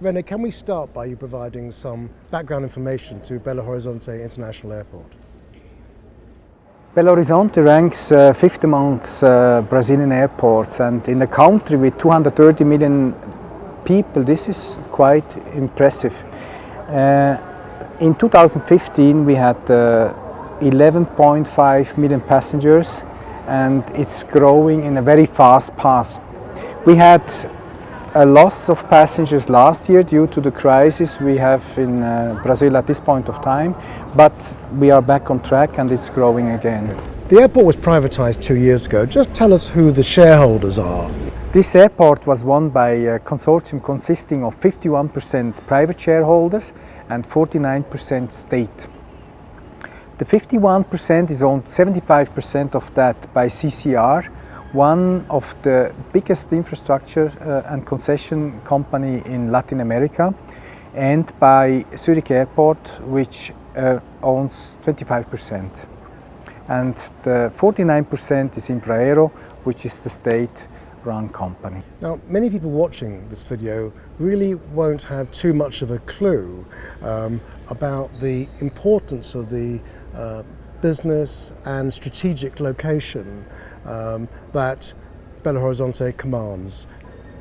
René, can we start by you providing some background information to Belo Horizonte International Airport? Belo Horizonte ranks fifth amongst Brazilian airports, and in a country with 230 million people, this is quite impressive. In 2015 we had 11.5 million passengers, and it's growing in a very fast pace. We had a loss of passengers last year due to the crisis we have in Brazil at this point of time, but we are back on track and it's growing again. The airport was privatized 2 years ago. Just tell us who the shareholders are. This airport was won by a consortium consisting of 51% private shareholders and 49% state. The 51% is owned 75% of that by CCR, one of the biggest infrastructure and concession company in Latin America, and by Zurich Airport, which owns 25%. And the 49% is Infraero, which is the state-run company. Now, many people watching this video really won't have too much of a clue about the importance of the business and strategic location that Belo Horizonte commands.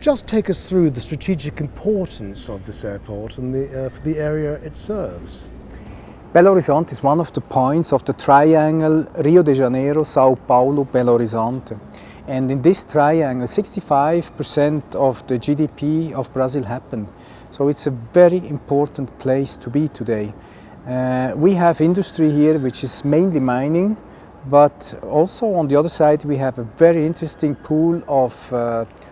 Just take us through the strategic importance of this airport and for the area it serves. Belo Horizonte is one of the points of the triangle Rio de Janeiro, Sao Paulo, Belo Horizonte. And in this triangle, 65% of the GDP of Brazil happened. So it's a very important place to be today. We have industry here which is mainly mining, but also on the other side we have a very interesting pool of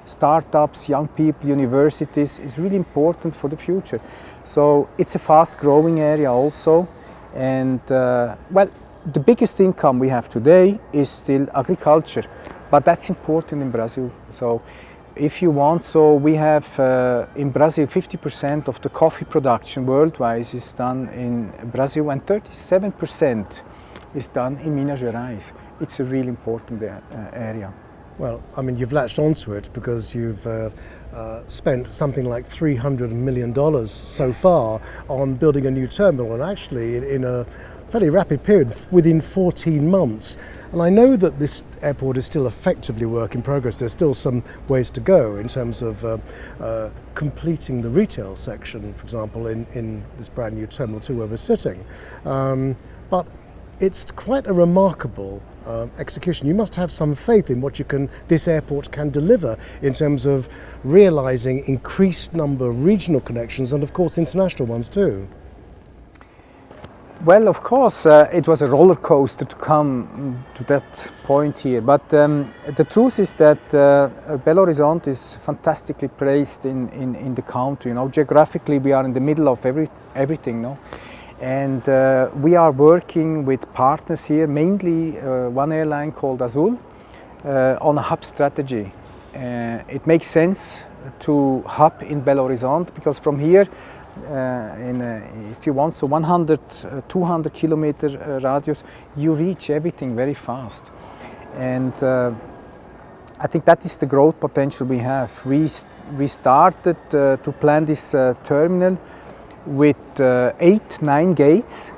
startups, young people, universities. It's really important for the future. So it's a fast growing area also, and well, the biggest income we have today is still agriculture, but that's important in Brazil. So if you want, so we have in Brazil 50% of the coffee production worldwide is done in Brazil, and 37% is done in Minas Gerais. It's a really important area. Well, I mean, you've latched onto it because you've spent something like $300 million so far on building a new terminal, and actually in a fairly rapid period, within 14 months. And I know that this airport is still effectively work in progress. There's still some ways to go in terms of completing the retail section, for example, in this brand new Terminal 2 where we're sitting. But it's quite a remarkable execution. You must have some faith in what this airport can deliver in terms of realizing increased number of regional connections and of course international ones too. Well, of course, it was a roller coaster to come to that point here, but the truth is that Belo Horizonte is fantastically placed in the country. You know, geographically we are in the middle of everything, no? And we are working with partners here, mainly one airline called Azul, on a hub strategy. It makes sense to hub in Belo Horizonte because from here, if you want, so 100, 200 kilometer radius, you reach everything very fast. And I think that is the growth potential we have. We started to plan this terminal with 8-9 gates,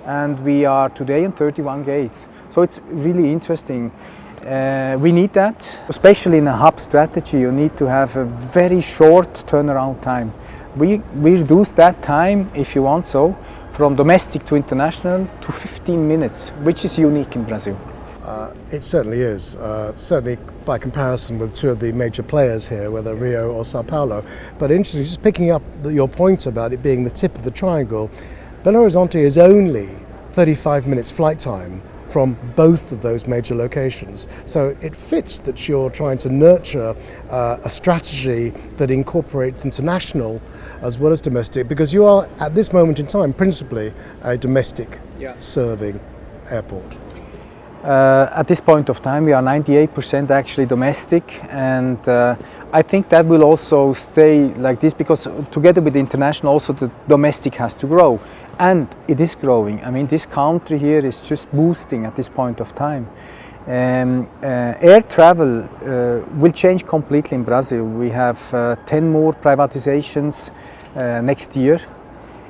and we are today in 31 gates. So it's really interesting. We need that, especially in a hub strategy. You need to have a very short turnaround time. We reduce that time, if you want so, from domestic to international to 15 minutes, which is unique in Brazil. It certainly is, certainly by comparison with two of the major players here, whether Rio or Sao Paulo. But interesting, just picking up your point about it being the tip of the triangle, Belo Horizonte is only 35 minutes flight time from both of those major locations. So it fits that you're trying to nurture a strategy that incorporates international as well as domestic, because you are at this moment in time principally a domestic serving airport. At this point of time we are 98% actually domestic, and I think that will also stay like this because together with the international also the domestic has to grow, and it is growing. I mean, this country here is just boosting at this point of time, Air travel will change completely in Brazil. We have 10 more privatizations next year,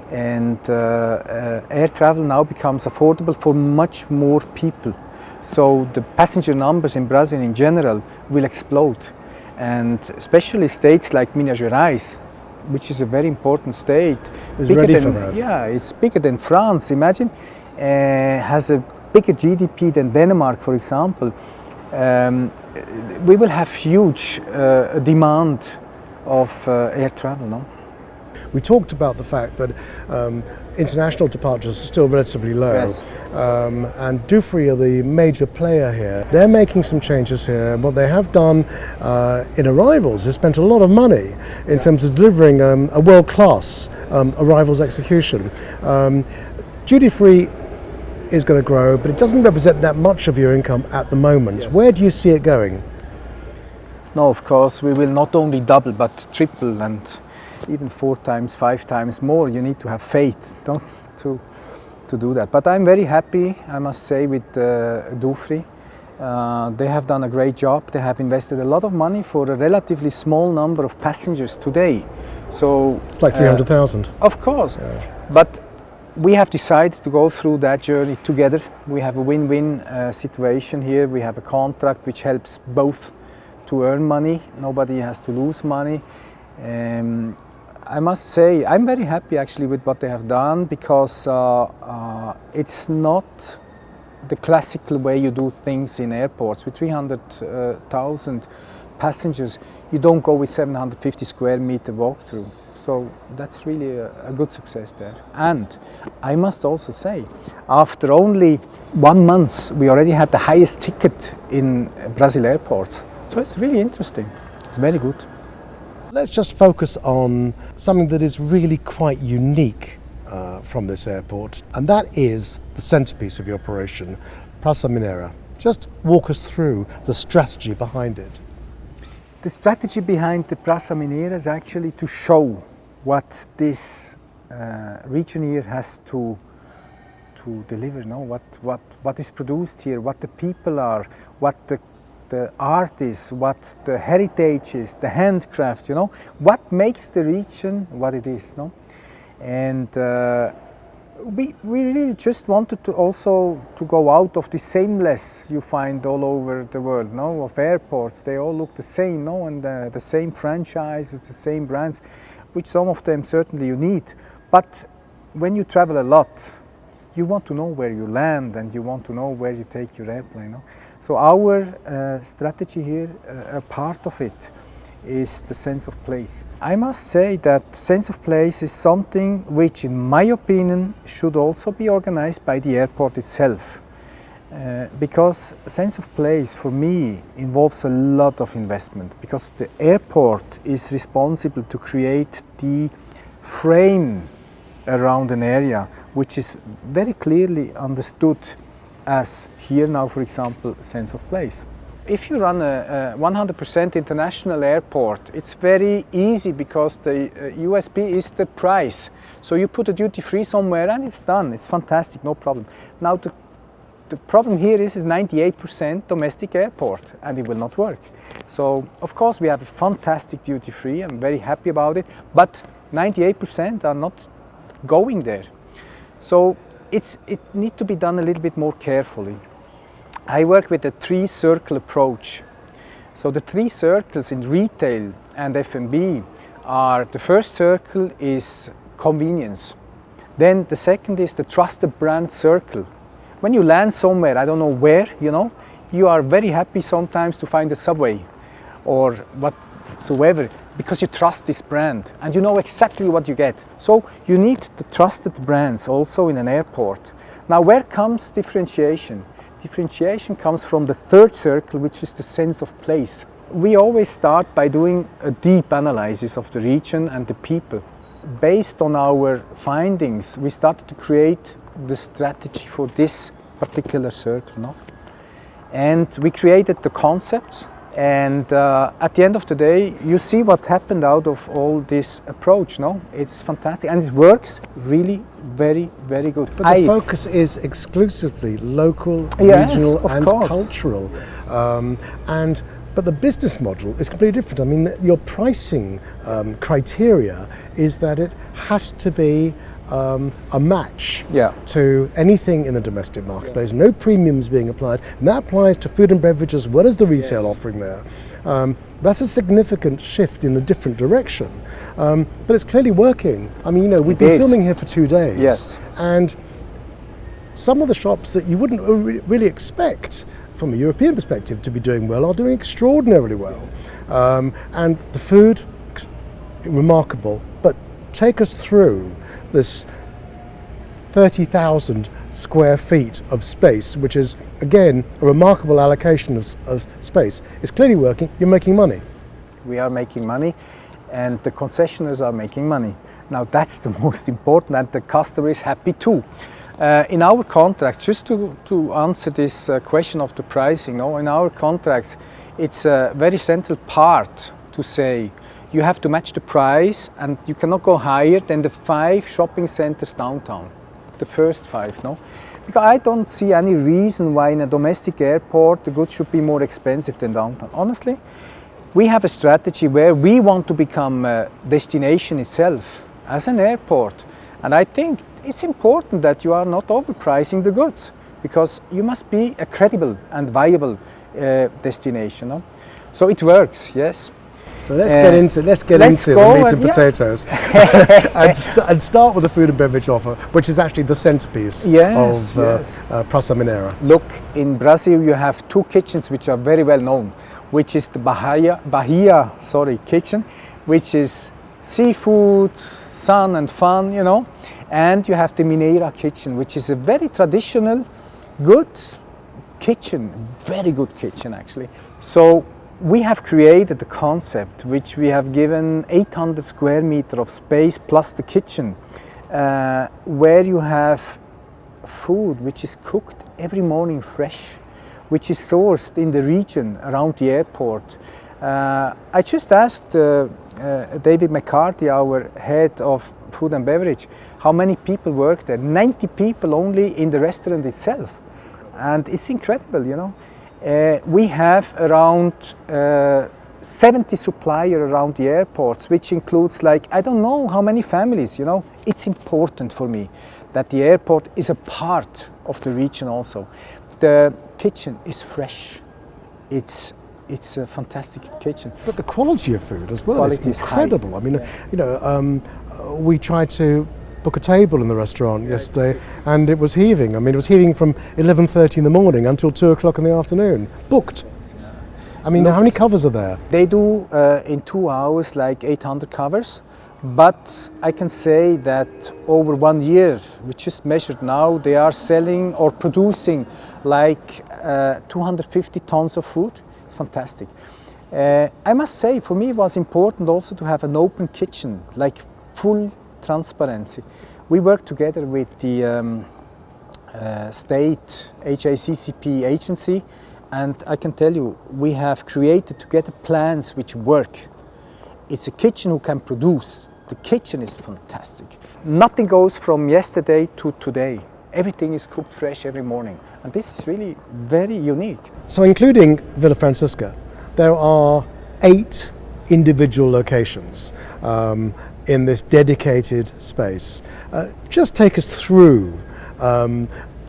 and air travel now becomes affordable for much more people. So the passenger numbers in Brazil in general will explode, and especially states like Minas Gerais, which is a very important state, is ready for that. Yeah, it's bigger than France. Imagine, has a bigger GDP than Denmark, for example. We will have huge demand of air travel, no? We talked about the fact that international departures are still relatively low, Yes. And Dufry are the major player here. They're making some changes here. What they have done in arrivals is spent a lot of money in terms of delivering a world-class arrivals execution. Duty-free is going to grow, but it doesn't represent that much of your income at the moment. Yes. Where do you see it going? No, of course, we will not only double, but triple, and even 4 times, 5 times more. You need to have faith to do that. But I'm very happy, I must say, with Dufry. They have done a great job. They have invested a lot of money for a relatively small number of passengers today. So It's like 300,000. Of course, Yeah. but we have decided to go through that journey together. We have a win-win situation here. We have a contract which helps both to earn money. Nobody has to lose money. I must say I'm very happy actually with what they have done, because it's not the classical way you do things in airports. With 300,000 passengers, you don't go with 750 square meter walkthrough. So that's really a good success there. And I must also say, after only 1 month, we already had the highest ticket in Brazil airports. So it's really interesting. It's very good. Let's just focus on something that is really quite unique from this airport, and that is the centrepiece of your operation, Prace Mineira. Just walk us through the strategy behind it. The strategy behind the Prace Mineira is actually to show what this region here has to deliver, no? What is produced here, what the people are, what the art is, what the heritage is, the handcraft, you know, what makes the region what it is, no? And we really just wanted to also to go out of the sameness you find all over the world, no? Of airports, they all look the same, no? And the same franchises, the same brands, which some of them certainly you need. But when you travel a lot, you want to know where you land, and you want to know where you take your airplane, no? So our strategy here, a part of it, is the sense of place. I must say that sense of place is something which, in my opinion, should also be organized by the airport itself. Because sense of place, for me, involves a lot of investment, because the airport is responsible to create the frame around an area which is very clearly understood as here now, for example, sense of place. If you run a 100% international airport, it's very easy, because the USP is the price. So you put a duty free somewhere and it's done. It's fantastic, no problem. Now the problem here is 98% domestic airport, and it will not work. So of course we have a fantastic duty free. I'm very happy about it, but 98% are not going there. So it needs to be done a little bit more carefully. I work with a 3-circle approach. So the 3 circles in retail and F&B are, the first circle is convenience. Then the second is the trusted brand circle. When you land somewhere, I don't know where, you know, you are very happy sometimes to find a Subway or whatsoever, because you trust this brand and you know exactly what you get. So you need the trusted brands also in an airport. Now, where comes differentiation? Differentiation comes from the 3rd circle, which is the sense of place. We always start by doing a deep analysis of the region and the people. Based on our findings, we started to create the strategy for this particular circle, no? And we created the concepts, and at the end of the day, you see what happened out of all this approach, no? It's fantastic, and it works really very, very good. But the focus is exclusively local, Yes, regional of and course. cultural. But the business model is completely different. I mean, your pricing criteria is that it has to be a match to anything in the domestic marketplace. No premiums being applied, and that applies to food and beverage as well as the retail offering there. That's a significant shift in a different direction, but it's clearly working. I mean, we've been filming here for 2 days, and some of the shops that you wouldn't really expect from a European perspective to be doing well are doing extraordinarily well, and the food, remarkable. But take us through this 30,000 square feet of space, which is again a remarkable allocation of space. It's clearly working. You're making money. We are making money, and the concessionaires are making money. Now that's the most important, and the customer is happy too. In our contracts, just to answer this question of the pricing, in our contracts, it's a very central part to say you have to match the price, and you cannot go higher than the 5 shopping centers downtown, the first 5, because I don't see any reason why in a domestic airport the goods should be more expensive than downtown. Honestly, we have a strategy where we want to become a destination itself as an airport, and I think it's important that you are not overpricing the goods, because you must be a credible and viable destination. So it works, yes. So let's get into the meat and potatoes, and start with the food and beverage offer, which is actually the centerpiece of Prace Mineira. Look, in Brazil you have 2 kitchens which are very well known, which is the Bahia kitchen, which is seafood, sun and fun, and you have the Mineira kitchen, which is a very traditional, good kitchen, very good kitchen actually. So we have created a concept which we have given 800 square meter of space plus the kitchen, where you have food which is cooked every morning fresh, which is sourced in the region around the airport. I just asked David McCarthy, our head of food and beverage, how many people work there. 90 people only in the restaurant itself, and it's incredible, we have around 70 suppliers around the airports, which includes I don't know how many families, It's important for me that the airport is a part of the region also. The kitchen is fresh. It's a fantastic kitchen. But the quality of food as well is incredible. I mean, we tried to book a table in the restaurant yesterday, and it was heaving. I mean, it was heaving from 11:30 in the morning until 2 o'clock in the afternoon. Booked. I mean, how many covers are there? They do in 2 hours 800 covers, but I can say that over 1 year, which is measured now, they are selling or producing 250 tons of food. It's fantastic. I must say, for me it was important also to have an open kitchen, full transparency. We work together with the state HACCP agency, and I can tell you, we have created together plans which work. It's a kitchen who can produce. The kitchen is fantastic. Nothing goes from yesterday to today. Everything is cooked fresh every morning, and this is really very unique. So including Villa Francisca, there are 8 individual locations in this dedicated space. Just take us through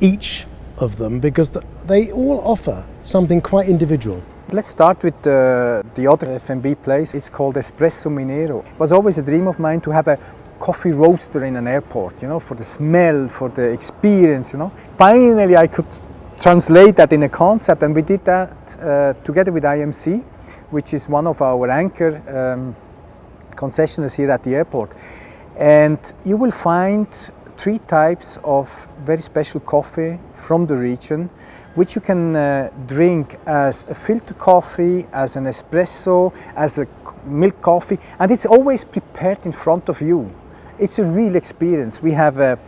each of them, because they all offer something quite individual. Let's start with the other F&B place. It's called Prace Mineira. It was always a dream of mine to have a coffee roaster in an airport, for the smell, for the experience, Finally I could translate that in a concept, and we did that together with IMC, which is one of our anchor concessionaires here at the airport. And you will find 3 types of very special coffee from the region, which you can drink as a filter coffee, as an espresso, as a milk coffee, and it's always prepared in front of you. It's a real experience. We have a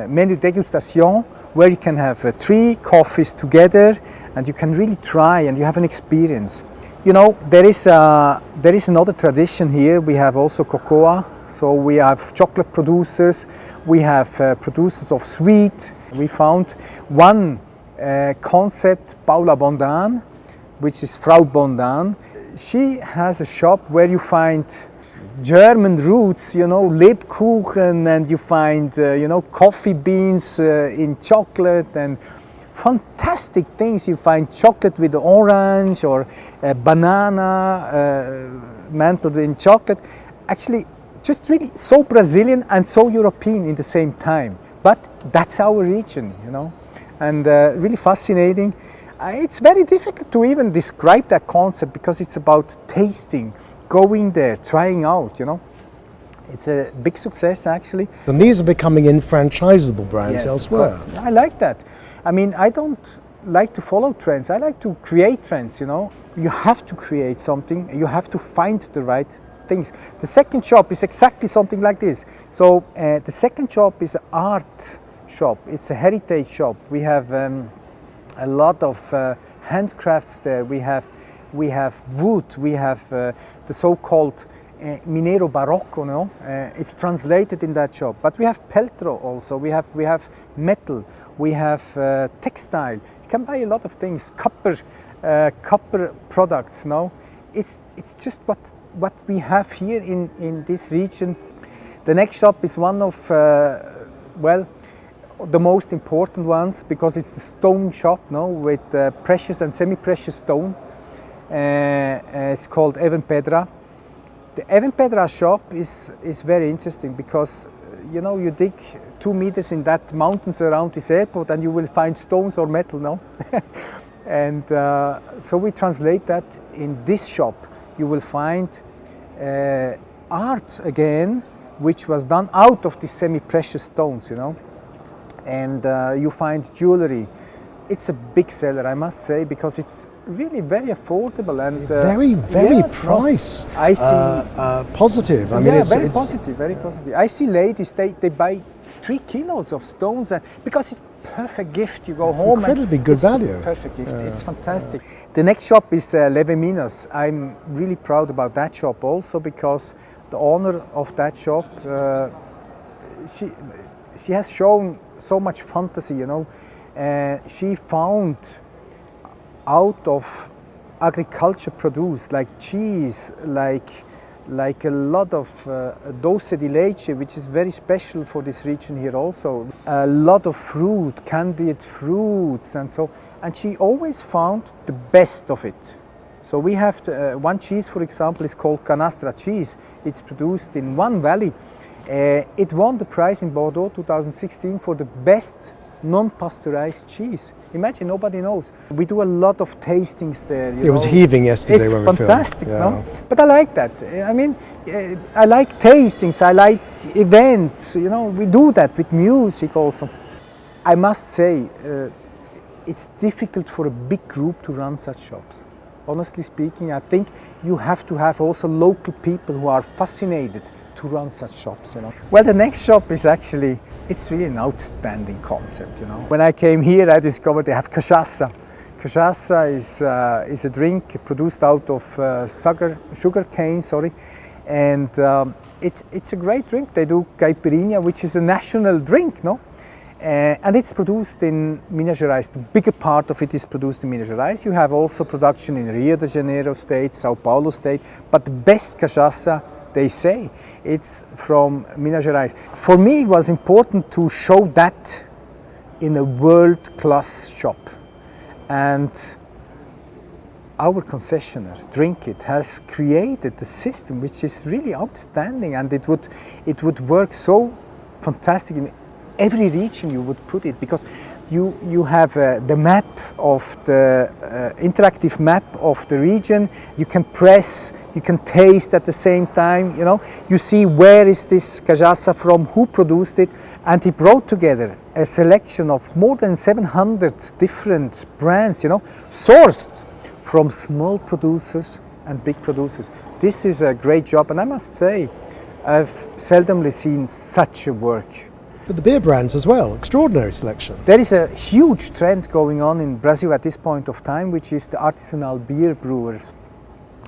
menu degustation where you can have 3 coffees together, and you can really try, and you have an experience. There is another tradition here. We have also cocoa So we have chocolate producers, we have producers of sweet. We found one concept, Paula Bondan, which is Frau Bondan. She has a shop where you find German roots, Lebkuchen, and you find, coffee beans in chocolate and fantastic things. You find chocolate with orange or banana mantled in chocolate. Actually, just really so Brazilian and so European in the same time. But that's our region, and really fascinating. It's very difficult to even describe that concept because it's about tasting, going there, trying out, It's a big success actually. And these are becoming enfranchisable brands elsewhere. Of course. I like that. I mean, I don't like to follow trends. I like to create trends, You have to create something. You have to find the right things. The second shop is exactly something like this. So the second shop is an art shop. It's a heritage shop. We have a lot of handcrafts there. We have wood. We have the so-called Mineiro Barocco. It's translated in that shop. But we have peltro also. We have metal. We have textile. You can buy a lot of things. Copper products. It's just what we have here in this region. The next shop is one of the most important ones because it's the stone shop, with precious and semi-precious stone. It's called Evan Pedra. The Evan Pedra shop is very interesting because you dig 2 meters in that mountains around this airport and you will find stones or metal, And so we translate that in this shop. You will find art again, which was done out of these semi-precious stones, And you find jewelry. It's a big seller, I must say, because it's really very affordable and very price. I see positive. I mean, very positive. I see ladies they buy 3 kilos of stones because it's perfect gift. You go home. Incredibly good value. Perfect gift. It's fantastic. The next shop is Leve Minas. I'm really proud about that shop also because the owner of that shop, she has shown so much fantasy. She found out of agriculture produce like cheese, like a lot of dulce di leche, which is very special for this region here also. A lot of fruit, candied fruits and so. And she always found the best of it. So we have one cheese, for example, is called Canastra cheese. It's produced in one valley. It won the prize in Bordeaux 2016 for the best non-pasteurized cheese. Imagine, nobody knows. We do a lot of tastings there. It was heaving yesterday when we filmed. It's fantastic, no? But I like that. I mean, I like tastings, I like events, we do that with music also. I must say, it's difficult for a big group to run such shops. Honestly speaking, I think you have to have also local people who are fascinated to run such shops, Well, the next shop is actually, it's really an outstanding concept, When I came here, I discovered they have cachaça. Cachaça is a drink produced out of sugar cane, and it's a great drink. They do caipirinha, which is a national drink, and it's produced in Minas Gerais. The bigger part of it is produced in Minas Gerais. You have also production in Rio de Janeiro state, Sao Paulo state, but the best cachaça, they say, it's from Minas Gerais. For me, it was important to show that in a world-class shop. And our concessionaire, Drink It, has created a system which is really outstanding, and it would work so fantastic in every region you would put it, because you have the map of the interactive map of the region. You can press, you can taste at the same time. You see where is this cachaça from, who produced it, and he brought together a selection of more than 700 different brands, sourced from small producers and big producers. This is a great job, and I must say, I've seldomly seen such a work. The beer brands as well, extraordinary selection. There is a huge trend going on in Brazil at this point of time, which is the artisanal beer brewers.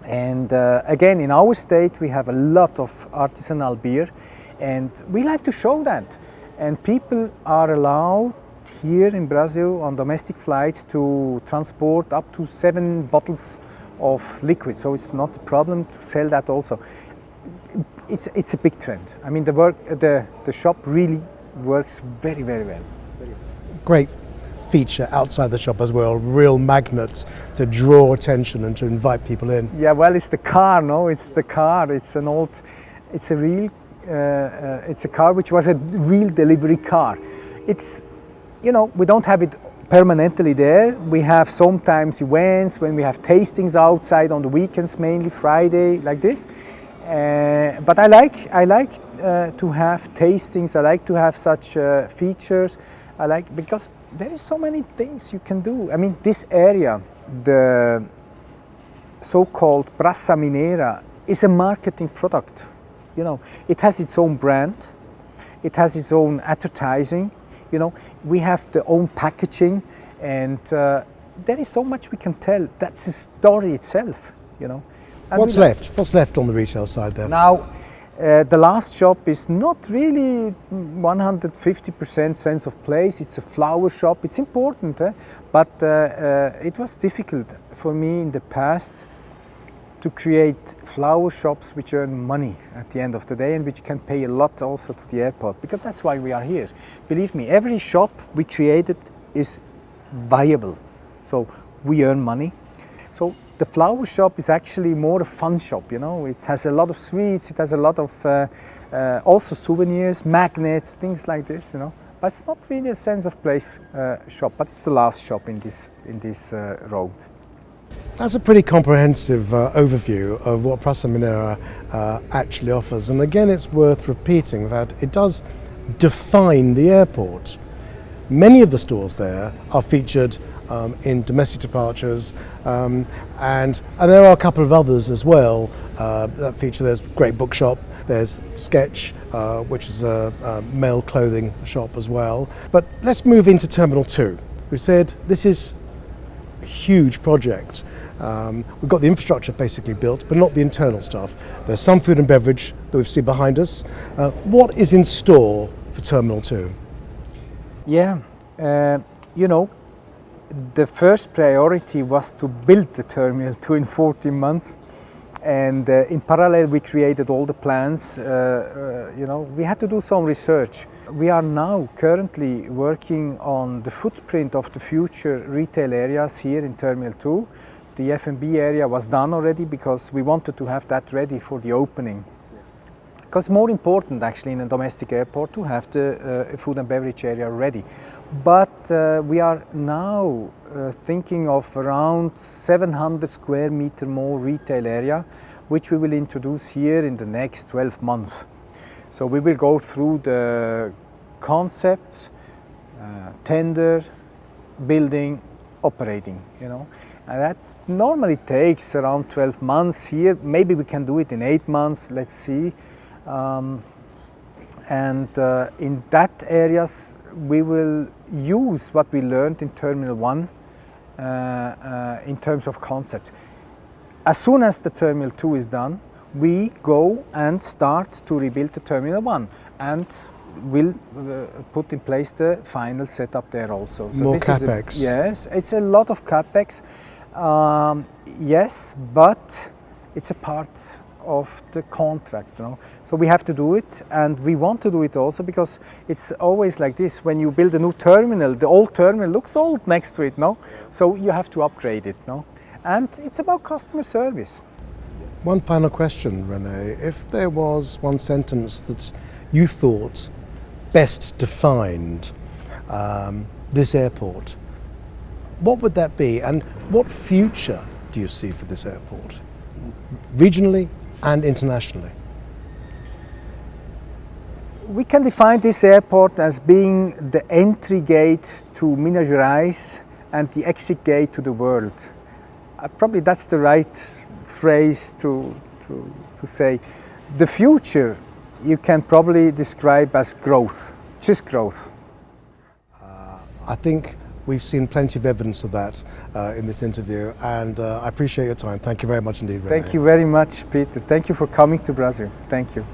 And again, in our state, we have a lot of artisanal beer, and we like to show that. And people are allowed here in Brazil on domestic flights to transport up to 7 bottles of liquid, so it's not a problem to sell that also. It's a big trend. I mean, the shop really works very, very well. Great feature outside the shop as well, real magnet to draw attention and to invite people in. Yeah, well, it's the car, no? It's the car. It's a car which was a real delivery car. It's, you know, we don't have it permanently there. We have sometimes events when we have tastings outside on the weekends, mainly Friday, like this. But I like to have tastings. I like to have such features. Because there is so many things you can do. I mean, this area, the so-called Prace Mineira, is a marketing product. You know, it has its own brand. It has its own advertising. You know, we have the own packaging, and there is so much we can tell. That's a story itself. You know. What's left? What's left on the retail side there? Now, the last shop is not really 150% sense of place. It's a flower shop. It's important, but it was difficult for me in the past to create flower shops which earn money at the end of the day and which can pay a lot also to the airport, because that's why we are here. Believe me, every shop we created is viable, so we earn money. So the flower shop is actually more a fun shop, you know. It has a lot of sweets, it has a lot of also souvenirs, magnets, things like this, you know. But it's not really a sense of place shop, but it's the last shop in this road. That's a pretty comprehensive overview of what Prace Mineira actually offers. And again, it's worth repeating that it does define the airport. Many of the stores there are featured in domestic departures, and there are a couple of others as well that feature. There's a great bookshop, there's Sketch, which is a male clothing shop as well. But let's move into Terminal 2. We said this is a huge project. We've got the infrastructure basically built, but not the internal stuff. There's some food and beverage that we've seen behind us. What is in store for Terminal 2? Yeah, you know, the first priority was to build the Terminal 2 in 14 months. And in parallel, we created all the plans. You know, we had to do some research. We are now currently working on the footprint of the future retail areas here in Terminal 2. The F&B area was done already because we wanted to have that ready for the opening. Because more important actually in a domestic airport to have the food and beverage area ready. But we are now thinking of around 700 square meter more retail area, which we will introduce here in the next 12 months. So we will go through the concepts, tender, building, operating, you know. And that normally takes around 12 months here. Maybe we can do it in 8 months, let's see. In that areas, we will use what we learned in Terminal 1 in terms of concept. As soon as the Terminal 2 is done, we go and start to rebuild the Terminal 1 and will put in place the final setup there also. So more this capex. Yes, it's a lot of capex. Yes, but it's a part of the contract, you know. So we have to do it, and we want to do it also because it's always like this. When you build a new terminal, the old terminal looks old next to it, no? So you have to upgrade it, no? And it's about customer service. One final question, René. If there was one sentence that you thought best defined this airport, what would that be, and what future do you see for this airport, regionally and internationally? We can define this airport as being the entry gate to Minas Gerais and the exit gate to the world. Probably that's the right phrase to say. The future you can probably describe as growth, just growth. I think we've seen plenty of evidence of that in this interview, and I appreciate your time. Thank you very much indeed, René. Thank you very much, Peter. Thank you for coming to Brazil. Thank you.